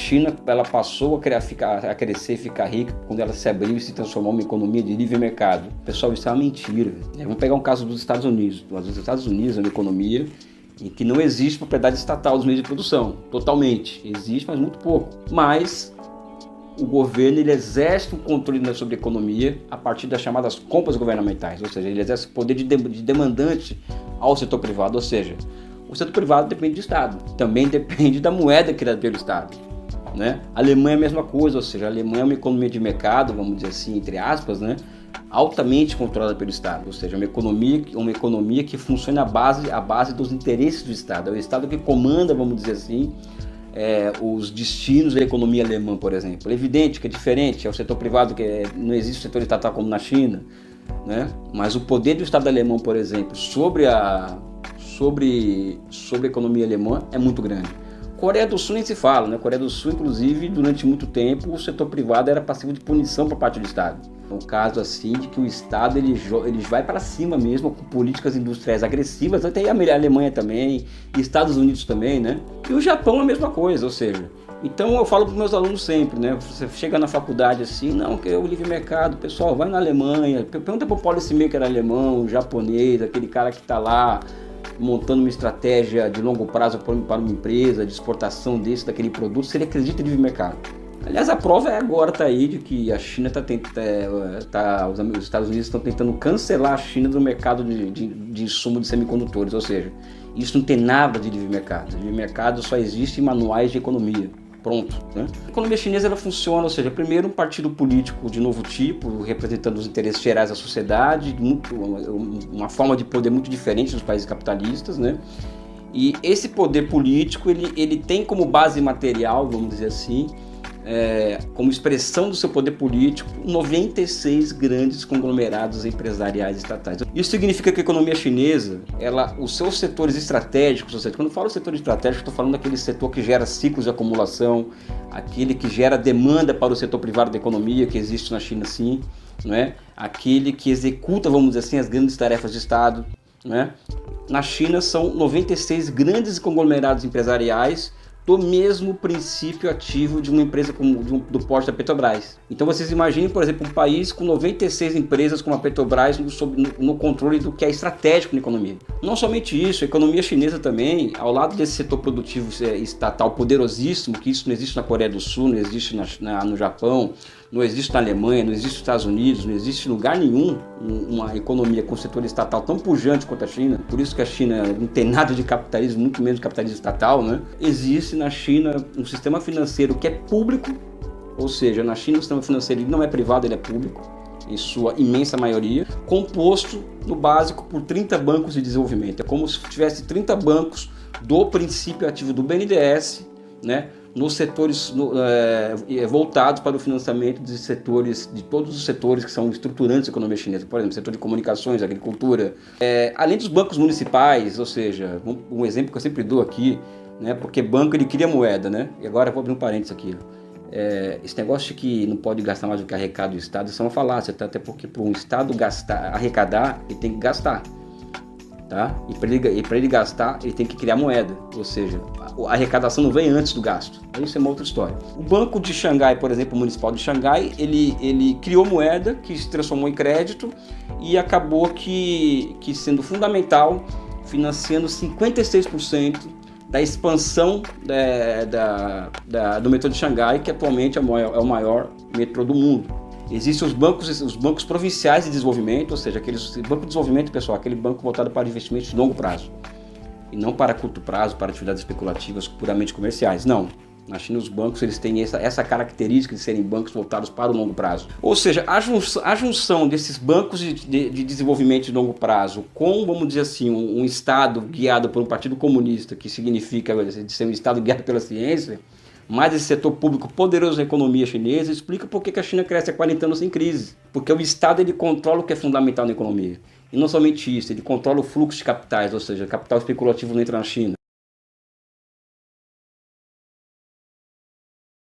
China ela passou a crescer e ficar rica quando ela se abriu e se transformou em uma economia de livre mercado. Pessoal, isso é uma mentira. Vamos pegar um caso dos Estados Unidos. Os Estados Unidos é uma economia em que não existe propriedade estatal dos meios de produção, totalmente. Existe, mas muito pouco. Mas o governo ele exerce um controle sobre a economia a partir das chamadas compras governamentais, ou seja, ele exerce poder de demandante ao setor privado, ou seja, o setor privado depende do Estado, também depende da moeda criada pelo Estado, né? A Alemanha é a mesma coisa, ou seja, a Alemanha é uma economia de mercado, vamos dizer assim, entre aspas, né? Altamente controlada pelo Estado, ou seja, uma economia que funciona à base dos interesses do Estado. É o Estado que comanda, vamos dizer assim, os destinos da economia alemã, por exemplo. É evidente que é diferente, é o setor privado, não existe setor estatal como na China, né? Mas o poder do Estado alemão, por exemplo, sobre a economia alemã é muito grande. Coreia do Sul nem se fala, né? Coreia do Sul, inclusive, durante muito tempo, o setor privado era passivo de punição por parte do Estado. É um caso assim de que o Estado ele vai para cima mesmo com políticas industriais agressivas, até a Alemanha também, e Estados Unidos também, né? E o Japão é a mesma coisa, ou seja, então eu falo para os meus alunos sempre, né? Você chega na faculdade assim, não, que é o livre mercado, pessoal, vai na Alemanha, pergunta para o policy maker alemão, japonês, aquele cara que está lá montando uma estratégia de longo prazo para uma empresa de exportação daquele produto, se ele acredita em livre mercado. Aliás, a prova agora está aí de que a China os Estados Unidos estão tentando cancelar a China do mercado de insumo de semicondutores, ou seja, isso não tem nada de livre mercado. Livre mercado só existe em manuais de economia. Pronto, né? A economia chinesa ela funciona, ou seja, primeiro um partido político de novo tipo, representando os interesses gerais da sociedade, uma forma de poder muito diferente dos países capitalistas, né? E esse poder político ele tem como base material, vamos dizer assim, como expressão do seu poder político, 96 grandes conglomerados empresariais estatais. Isso significa que a economia chinesa, os seus setores estratégicos, ou seja, quando eu falo setor estratégico, estou falando daquele setor que gera ciclos de acumulação, aquele que gera demanda para o setor privado da economia, que existe na China sim, não é? Aquele que executa, vamos dizer assim, as grandes tarefas de Estado, não é? Na China são 96 grandes conglomerados empresariais do mesmo princípio ativo de uma empresa do porte da Petrobras. Então vocês imaginem, por exemplo, um país com 96 empresas como a Petrobras no controle do que é estratégico na economia. Não somente isso, a economia chinesa também, ao lado desse setor produtivo estatal poderosíssimo, que isso não existe na Coreia do Sul, não existe no Japão, não existe na Alemanha, não existe nos Estados Unidos, não existe em lugar nenhum uma economia com setor estatal tão pujante quanto a China. Por isso que a China não tem nada de capitalismo, muito menos capitalismo estatal, né? Existe na China um sistema financeiro que é público, ou seja, na China o sistema financeiro não é privado, ele é público, em sua imensa maioria, composto no básico por 30 bancos de desenvolvimento. É como se tivesse 30 bancos do princípio ativo do BNDES, né? Nos setores voltados para o financiamento de todos os setores que são estruturantes da economia chinesa, por exemplo, setor de comunicações, agricultura, além dos bancos municipais, ou seja, um exemplo que eu sempre dou aqui, né, porque banco ele cria moeda, né? E agora eu vou abrir um parênteses aqui. Esse negócio de que não pode gastar mais do que arrecada do Estado, isso é uma falácia, tá? Até porque para um Estado arrecadar, ele tem que gastar. Tá? E para ele gastar, ele tem que criar moeda, ou seja, a arrecadação não vem antes do gasto. Isso é uma outra história. O Banco de Xangai, por exemplo, o Municipal de Xangai, ele criou moeda que se transformou em crédito e acabou que sendo fundamental, financiando 56% da expansão do metrô de Xangai, que atualmente é o maior metrô do mundo. Existem os bancos provinciais de desenvolvimento, ou seja, banco de desenvolvimento, pessoal, aquele banco voltado para investimentos de longo prazo e não para curto prazo, para atividades especulativas puramente comerciais. Não. Na China, os bancos eles têm essa característica de serem bancos voltados para o longo prazo. Ou seja, a junção desses bancos de desenvolvimento de longo prazo com, vamos dizer assim, um Estado guiado por um partido comunista, que significa de ser um Estado guiado pela ciência, mais esse setor público poderoso na economia chinesa, explica por que a China cresce há 40 anos sem crise. Porque o Estado ele controla o que é fundamental na economia. E não somente isso, ele controla o fluxo de capitais, ou seja, capital especulativo não entra na China.